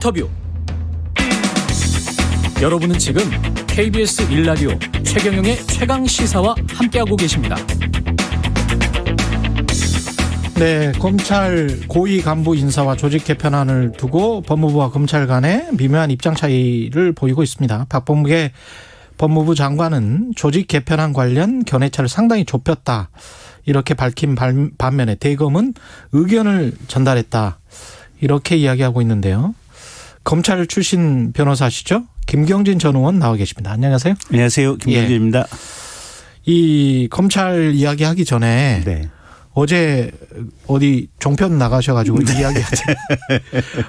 인터뷰. 여러분은 지금 KBS 1라디오 최경영의 최강시사와 함께하고 계십니다. 네, 검찰 고위 간부 인사와 조직 개편안을 두고 법무부와 검찰 간의 미묘한 입장 차이를 보이고 있습니다. 박범계 법무부 장관은 조직 개편안 관련 견해차를 상당히 좁혔다, 이렇게 밝힌 반면에 대검은 의견을 전달했다, 이렇게 이야기하고 있는데요. 검찰 출신 변호사시죠? 김경진 전 의원 나와 계십니다. 안녕하세요. 안녕하세요. 김경진입니다. 이 검찰 이야기하기 전에 네. 어제 어디 종편 나가셔가지고 이야기하지.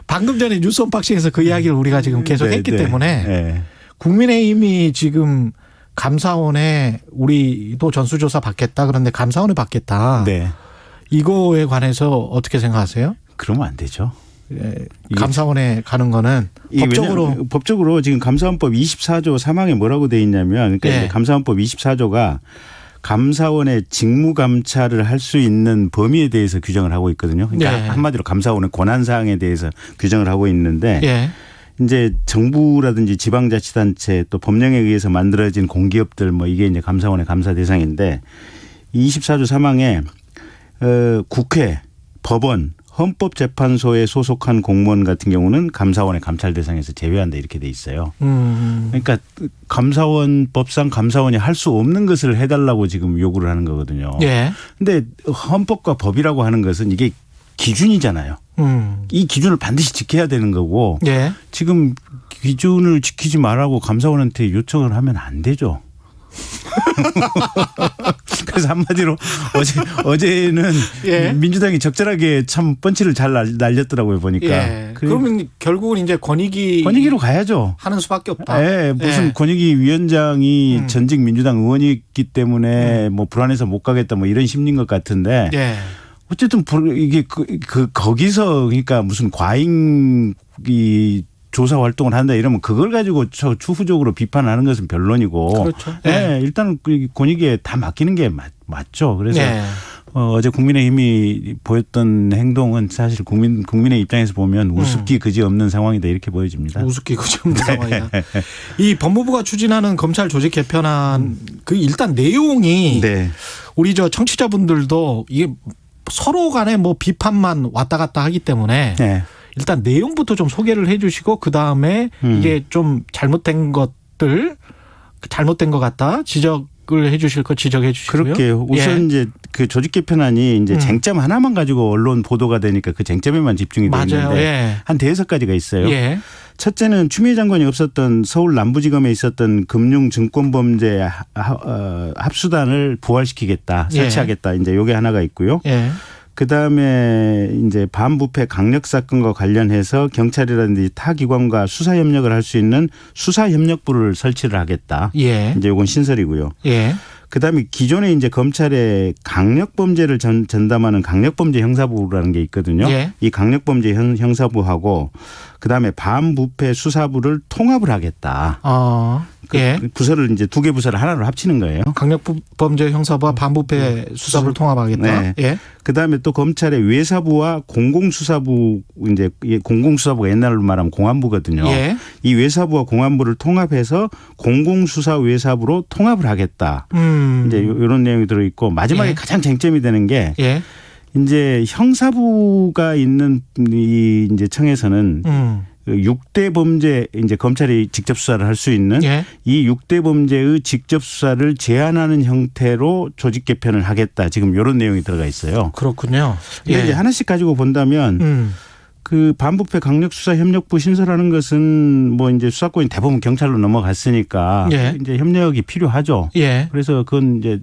방금 전에 뉴스 언박싱에서 그 이야기를 우리가 지금 계속 했기 때문에 국민의힘이 지금 감사원에 우리도 전수조사 받겠다, 그런데 감사원에 받겠다. 네. 이거에 관해서 어떻게 생각하세요? 그러면 안 되죠. 감사원에 가는 거는 법적으로 지금 감사원법 24조 3항에 뭐라고 돼 있냐면, 그러니까 이제 감사원법 24조가 감사원의 직무 감찰을 할 수 있는 범위에 대해서 규정을 하고 있거든요. 그러니까 한마디로 감사원의 권한 사항에 대해서 규정을 하고 있는데 이제 정부라든지 지방자치단체 또 법령에 의해서 만들어진 공기업들 뭐 이게 이제 감사원의 감사 대상인데, 24조 3항에 국회, 법원, 헌법재판소에 소속한 공무원 같은 경우는 감사원의 감찰 대상에서 제외한다, 이렇게 돼 있어요. 그러니까 감사원 법상 감사원이 할 수 없는 것을 해달라고 지금 요구를 하는 거거든요. 그런데 헌법과 법이라고 하는 것은 이게 기준이잖아요. 이 기준을 반드시 지켜야 되는 거고 지금 기준을 지키지 말라고 감사원한테 요청을 하면 안 되죠. 그래서 한마디로 어제는 민주당이 적절하게 참 펀치를 잘 날렸더라고요, 보니까. 그러면 결국은 이제 권익위로 가야죠. 하는 수밖에 없다. 무슨 권익위 위원장이 전직 민주당 의원이기 때문에 뭐 불안해서 못 가겠다 뭐 이런 심리인 것 같은데. 어쨌든 이게 거기서 그러니까 무슨 과잉이 조사 활동을 한다 이러면 그걸 가지고 추후적으로 비판하는 것은 변론이고. 그렇죠. 일단 권익위에 다 맡기는 게 맞죠. 그래서 어제 국민의힘이 보였던 행동은 사실 국민의 입장에서 보면 우습기 그지없는 상황이다, 이렇게 보여집니다. 우습기 그지없는 상황이다. 이 법무부가 추진하는 검찰 조직 개편안 그 일단 내용이 우리 저 청취자분들도 이게 서로 간에 뭐 비판만 왔다 갔다 하기 때문에 일단 내용부터 좀 소개를 해 주시고 그다음에 이게 좀 잘못된 것들, 잘못된 것 같다 지적을 해 주실 거 지적해 주시고요. 그렇게 우선 이제 그 조직 개편안이 이제 쟁점 하나만 가지고 언론 보도가 되니까 그 쟁점에만 집중이 되어 있는데 한 5가지가 있어요. 첫째는 추미애 장관이 없었던 서울 남부지검에 있었던 금융증권범죄 합수단을 부활시키겠다, 설치하겠다, 이제 요게 하나가 있고요. 그다음에 이제 반부패 강력 사건과 관련해서 경찰이라든지 타 기관과 수사 협력을 할 수 있는 수사 협력부를 설치를 하겠다. 이제 요건 신설이고요. 그다음에 기존에 이제 검찰에 강력범죄를 전담하는 강력범죄 형사부라는 게 있거든요. 이 강력범죄 형사부하고 그다음에 반부패 수사부를 통합을 하겠다. 부서를 이제 2개 부서를 하나로 합치는 거예요. 강력범죄 형사부와 반부패 수사부를 통합하겠다. 그다음에 또 검찰의 외사부와 공공수사부, 이제 공공수사부가 옛날로 말하면 공안부거든요. 이 외사부와 공안부를 통합해서 공공수사 외사부로 통합을 하겠다. 이제 이런 내용이 들어 있고, 마지막에 가장 쟁점이 되는 게 이제 형사부가 있는 이 이제 청에서는 6대 범죄, 이제 검찰이 직접 수사를 할 수 있는 이 6대 범죄의 직접 수사를 제한하는 형태로 조직 개편을 하겠다, 지금 이런 내용이 들어가 있어요. 그렇군요. 이제 하나씩 가지고 본다면 그 반부패 강력수사협력부 신설하는 것은 뭐 이제 수사권이 대부분 경찰로 넘어갔으니까 이제 협력이 필요하죠. 그래서 그건 이제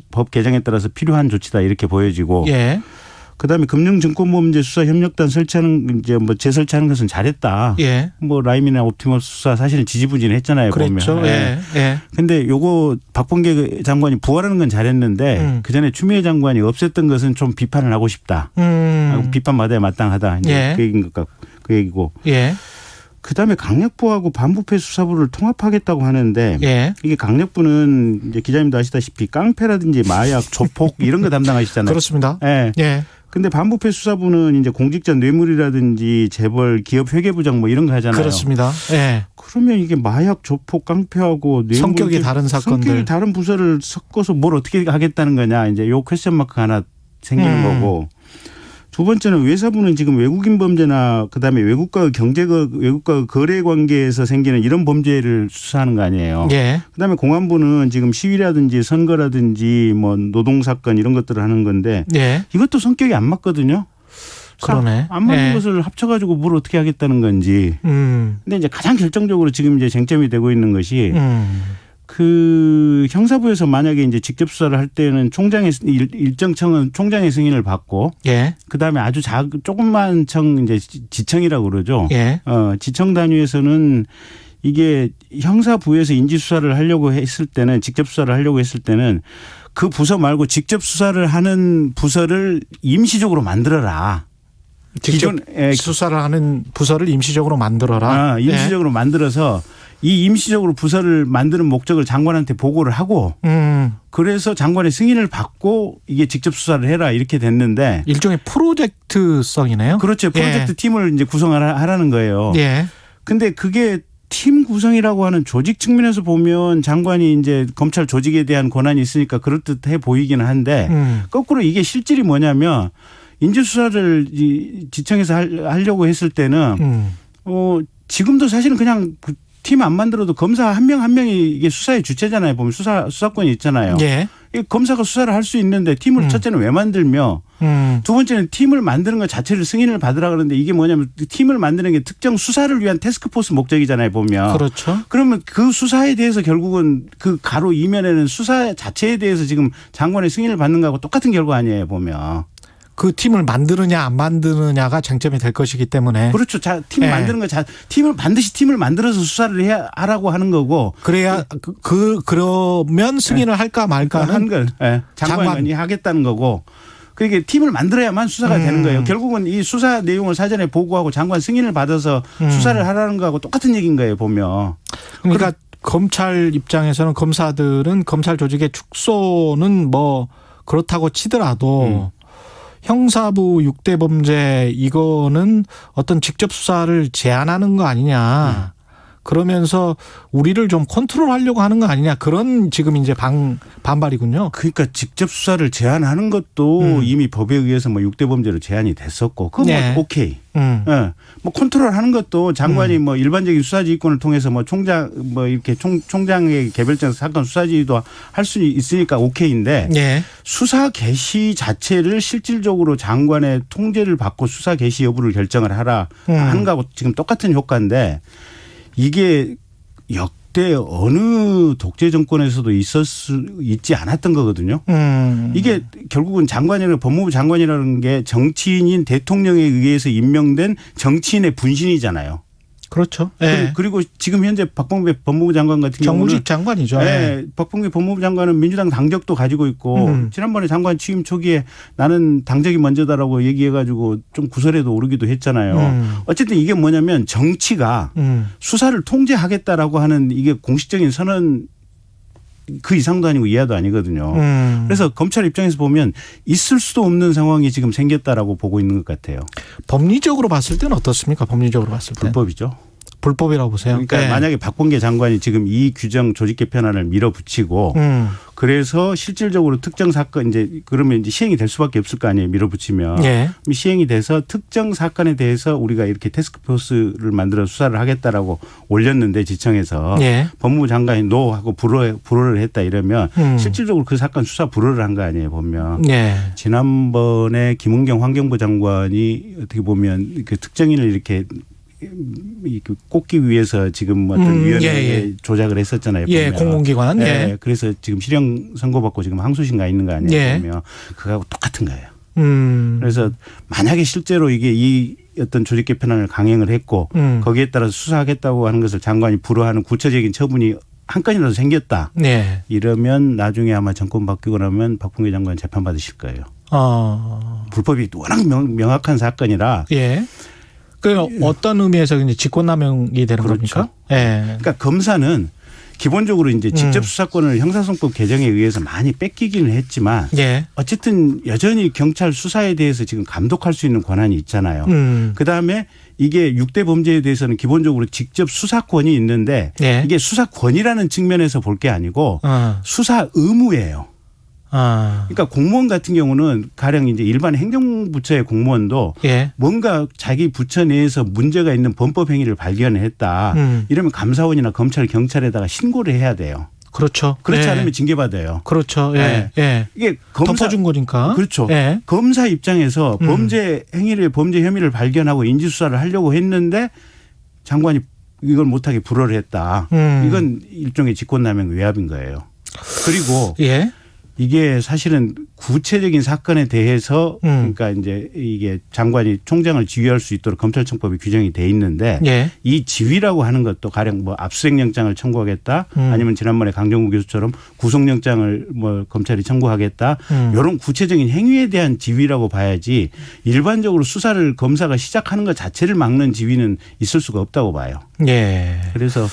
법 개정에 따라서 필요한 조치다, 이렇게 보여지고. 그다음에 금융증권범죄 수사협력단 설치하는, 이제 뭐 재설치하는 것은 잘했다. 뭐 라임이나 옵티머스 수사 사실은 지지부진했잖아요. 그렇죠. 보면. 근데 요거 박범계 장관이 부활하는 건 잘했는데 그 전에 추미애 장관이 없앴던 것은 좀 비판을 하고 싶다. 비판받아야 마땅하다. 이제 그 얘기인 것 같고, 그 얘기고. 그다음에 강력부하고 반부패 수사부를 통합하겠다고 하는데 이게 강력부는 이제 기자님도 아시다시피 깡패라든지 마약, 조폭 이런 거 담당하시잖아요. 그렇습니다. 근데 반부패 수사부는 이제 공직자 뇌물이라든지 재벌, 기업 회계부장 뭐 이런 거 하잖아요. 그렇습니다. 예. 그러면 이게 마약, 조폭, 깡패하고 뇌물 성격이 다른 사건들. 성격이 다른 부서를 섞어서 뭘 어떻게 하겠다는 거냐. 이제 요 퀘스천 마크가 하나 생기는 거고. 두 번째는 외사부는 지금 외국인 범죄나 그다음에 외국과의 외국과의 거래 관계에서 생기는 이런 범죄를 수사하는 거 아니에요. 예. 그다음에 공안부는 지금 시위라든지 선거라든지 뭐 노동 사건 이런 것들을 하는 건데 예. 이것도 성격이 안 맞거든요. 그러네. 안 맞는 예. 것을 합쳐가지고 뭘 어떻게 하겠다는 건지. 근데 이제 가장 결정적으로 지금 이제 쟁점이 되고 있는 것이 그 형사부에서 만약에 이제 직접 수사를 할 때는 총장의 일정 청은 총장의 승인을 받고 예. 그다음에 아주 조금만 청 이제 지청이라고 그러죠. 예. 지청 단위에서는 이게 형사부에서 인지 수사를 하려고 했을 때는 직접 수사를 하려고 했을 때는 그 부서 말고 직접 수사를 하는 부서를 임시적으로 만들어라. 직접 수사를 하는 부서를 임시적으로 만들어라. 임시적으로 만들어서 이 임시적으로 부서를 만드는 목적을 장관한테 보고를 하고 그래서 장관의 승인을 받고 이게 직접 수사를 해라 이렇게 됐는데 일종의 프로젝트성이네요. 그렇죠. 프로젝트 팀을 이제 구성하라는 거예요. 예. 근데 그게 팀 구성이라고 하는 조직 측면에서 보면 장관이 이제 검찰 조직에 대한 권한이 있으니까 그럴듯해 보이기는 한데 거꾸로 이게 실질이 뭐냐면 인지수사를 지청에서 하려고 했을 때는 지금도 사실은 그냥 팀 안 만들어도 검사 한 명 한 명이 이게 수사의 주체잖아요. 보면 수사권이 있잖아요. 예. 검사가 수사를 할 수 있는데 팀을 첫째는 왜 만들며 두 번째는 팀을 만드는 것 자체를 승인을 받으라 그러는데 이게 뭐냐면 팀을 만드는 게 특정 수사를 위한 태스크포스 목적이잖아요. 보면. 그렇죠. 그러면 그 수사에 대해서 결국은 그 가로 이면에는 수사 자체에 대해서 지금 장관의 승인을 받는 거하고 똑같은 결과 아니에요. 보면. 그 팀을 만드느냐 안 만드느냐가 쟁점이 될 것이기 때문에. 그렇죠. 팀을 만드는 거 팀을 반드시 팀을 만들어서 수사를 해야 하라고 하는 거고. 그래야 그러면 승인을 할까 말까는 한 걸 장관이 하겠다는 거고. 그게 팀을 만들어야만 수사가 되는 거예요. 결국은 이 수사 내용을 사전에 보고하고 장관 승인을 받아서 수사를 하라는 거하고 똑같은 얘기인 거예요. 보면. 그러니까 검찰 입장에서는 검사들은 검찰 조직의 축소는 뭐 그렇다고 치더라도 형사부 6대 범죄 이거는 어떤 직접 수사를 제한하는 거 아니냐. 그러면서 우리를 좀 컨트롤하려고 하는 거 아니냐. 그런 지금 이제 반발이군요. 그러니까 직접 수사를 제한하는 것도 이미 법에 의해서 뭐 6대 범죄로 제한이 됐었고 그건 뭐 오케이. 뭐 컨트롤하는 것도 장관이 뭐 일반적인 수사지휘권을 통해서 뭐 총장 뭐 이렇게 총장의 개별적 사건 수사지휘도 할 수 있으니까 오케이인데 수사 개시 자체를 실질적으로 장관의 통제를 받고 수사 개시 여부를 결정을 하라 하는 거하고 지금 똑같은 효과인데 이게 역대 어느 독재 정권에서도 있지 않았던 거거든요. 이게 결국은 장관이나 법무부 장관이라는 게 정치인인 대통령에 의해서 임명된 정치인의 분신이잖아요. 그렇죠. 그리고 지금 현재 박범계 법무부 장관 같은 경우는 정무직 장관이죠. 박범계 법무부 장관은 민주당 당적도 가지고 있고 지난번에 장관 취임 초기에 나는 당적이 먼저다라고 얘기해가지고 좀 구설에도 오르기도 했잖아요. 어쨌든 이게 뭐냐면 정치가 수사를 통제하겠다라고 하는 이게 공식적인 선언 그 이상도 아니고 이하도 아니거든요. 그래서 검찰 입장에서 보면 있을 수도 없는 상황이 지금 생겼다라고 보고 있는 것 같아요. 법리적으로 봤을 때는 어떻습니까? 법리적으로 봤을 때. 불법이죠. 불법이라고 보세요. 그러니까 만약에 박범계 장관이 지금 이 규정 조직 개편안을 밀어붙이고 그래서 실질적으로 특정 사건 이제 그러면 이제 시행이 될 수밖에 없을 거 아니에요. 밀어붙이면 시행이 돼서 특정 사건에 대해서 우리가 이렇게 태스크포스를 만들어 수사를 하겠다라고 올렸는데 지청에서 법무부 장관이 노하고 불허를 했다 이러면 실질적으로 그 사건 수사 불허를 한 거 아니에요. 보면 지난번에 김은경 환경부 장관이 어떻게 보면 그 특정인을 이렇게 꼽기 위해서 지금 어떤 위원회에 조작을 했었잖아요. 공공기관. 그래서 지금 실형 선고받고 지금 항소심 가 있는 거 아니에요. 보면 그거하고 똑같은 거예요. 그래서 만약에 실제로 이게 이 어떤 조직 개편안을 강행을 했고 거기에 따라서 수사하겠다고 하는 것을 장관이 불허하는 구체적인 처분이 한 건이라도 생겼다. 이러면 나중에 아마 정권 바뀌고 나면 박범계 장관 재판받으실 거예요. 불법이 워낙 명확한 사건이라. 그 어떤 의미에서 이제 직권남용이 되는 겁니까? 그러니까 검사는 기본적으로 이제 직접 수사권을 형사소송법 개정에 의해서 많이 뺏기기는 했지만 예. 어쨌든 여전히 경찰 수사에 대해서 지금 감독할 수 있는 권한이 있잖아요. 그다음에 이게 6대 범죄에 대해서는 기본적으로 직접 수사권이 있는데 예. 이게 수사권이라는 측면에서 볼 게 아니고 수사 의무예요. 그러니까 공무원 같은 경우는 가령 이제 일반 행정부처의 공무원도 예. 뭔가 자기 부처 내에서 문제가 있는 범법 행위를 발견했다. 이러면 감사원이나 검찰, 경찰에다가 신고를 해야 돼요. 그렇죠. 그렇지 예. 않으면 징계받아요. 그렇죠. 예. 예. 이게 검사 덮어준 거니까. 그렇죠. 예. 검사 입장에서 범죄 혐의를 발견하고 인지 수사를 하려고 했는데 장관이 이걸 못하게 불허를 했다. 이건 일종의 직권남용 외압인 거예요. 그리고 예. 이게 사실은 구체적인 사건에 대해서 그러니까 이제 이게 장관이 총장을 지휘할 수 있도록 검찰청법이 규정이 돼 있는데 예. 이 지휘라고 하는 것도 가령 뭐 압수수색영장을 청구하겠다 아니면 지난번에 강정구 교수처럼 구속영장을 뭐 검찰이 청구하겠다 이런 구체적인 행위에 대한 지휘라고 봐야지 일반적으로 수사를 검사가 시작하는 것 자체를 막는 지휘는 있을 수가 없다고 봐요. 예. 그래서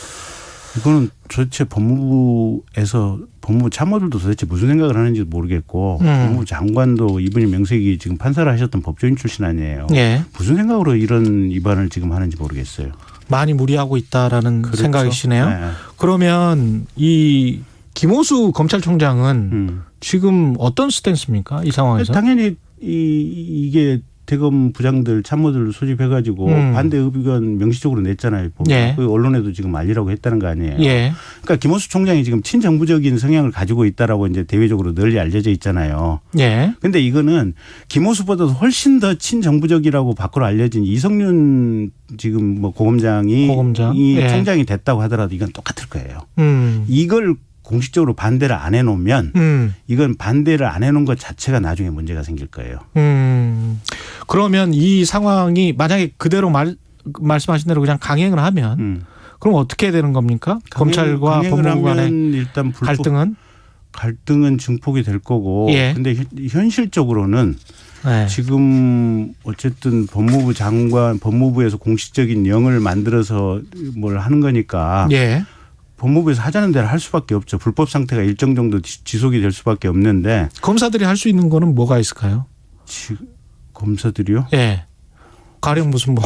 이거는 도대체 법무부에서 법무부 참모들도 도대체 무슨 생각을 하는지 모르겠고 법무부 장관도 이분이 명색이 지금 판사를 하셨던 법조인 출신 아니에요. 예. 무슨 생각으로 이런 위반을 지금 하는지 모르겠어요. 많이 무리하고 있다라는 그렇죠. 생각이시네요. 네. 그러면 이 김호수 검찰총장은 지금 어떤 스탠스입니까? 이 상황에서? 당연히 이게 대검 부장들 참모들 소집해가지고 반대 의견 명시적으로 냈잖아요. 예. 그 언론에도 지금 알리라고 했다는 거 아니에요. 예. 그러니까 김호수 총장이 지금 친정부적인 성향을 가지고 있다라고 이제 대외적으로 널리 알려져 있잖아요. 예. 근데 이거는 김호수보다도 훨씬 더 친정부적이라고 밖으로 알려진 이성윤 지금 뭐 고검장이 예. 총장이 됐다고 하더라도 이건 똑같을 거예요. 이걸 공식적으로 반대를 안 해놓으면 이건 반대를 안 해놓은 것 자체가 나중에 문제가 생길 거예요. 그러면 이 상황이 만약에 그대로 말씀하신 대로 그냥 강행을 하면 그럼 어떻게 되는 겁니까? 검찰과 법무부 간의 일단 갈등은 증폭이 될 거고 예. 근데 현실적으로는 네. 지금 어쨌든 법무부 장관 법무부에서 공식적인 영을 만들어서 뭘 하는 거니까 예. 법무부에서 하자는 대로 할 수밖에 없죠. 불법 상태가 일정 정도 지속이 될 수밖에 없는데. 검사들이 할 수 있는 거는 뭐가 있을까요? 검사들이요? 예. 가령 무슨 뭐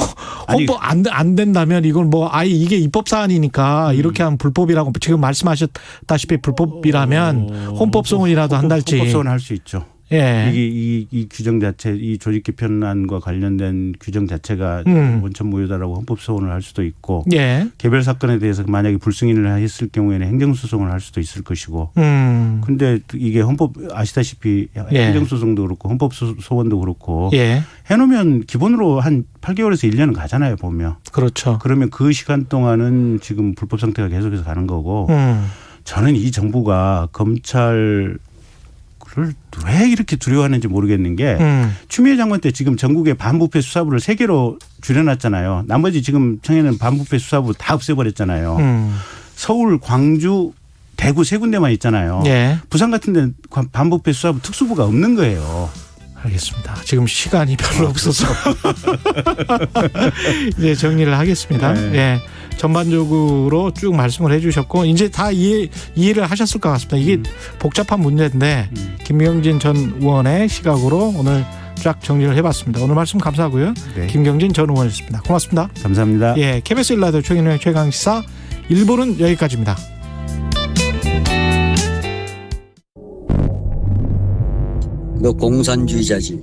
헌법 안 된다면 이건 뭐 아예 이게 입법 사안이니까 이렇게 하면 불법이라고 지금 말씀하셨다시피 불법이라면 헌법 소원이라도 한달치. 헌법 소원 할 수 있죠. 예. 이 규정 자체, 이 조직 개편안과 관련된 규정 자체가 원천 무효다라고 헌법 소원을 할 수도 있고, 예. 개별 사건에 대해서 만약에 불승인을 했을 경우에는 행정소송을 할 수도 있을 것이고, 근데 이게 헌법 아시다시피 예. 행정소송도 그렇고 헌법 소원도 그렇고, 예. 해놓으면 기본으로 한 8개월에서 1년은 가잖아요, 보면. 그렇죠. 그러면 그 시간 동안은 지금 불법 상태가 계속해서 가는 거고, 저는 이 정부가 검찰 왜 이렇게 두려워하는지 모르겠는 게 추미애 장관 때 지금 전국에 반부패 수사부를 3개로 줄여놨잖아요. 나머지 지금 청해는 반부패 수사부 다 없애버렸잖아요. 서울, 광주, 대구 3군데만 있잖아요. 예. 부산 같은 데는 반부패 수사부 특수부가 없는 거예요. 알겠습니다. 지금 시간이 별로 없어서 이제 정리를 하겠습니다. 네. 예. 전반적으로 쭉 말씀을 해 주셨고 이제 다 이해를 하셨을 것 같습니다. 이게 복잡한 문제인데 김경진 전 의원의 시각으로 오늘 쫙 정리를 해봤습니다. 오늘 말씀 감사하고요. 네. 김경진 전 의원이었습니다. 고맙습니다. 감사합니다. 예, KBS 1라디오 최경영의 최강시사 1부는 여기까지입니다. 너 공산주의자지.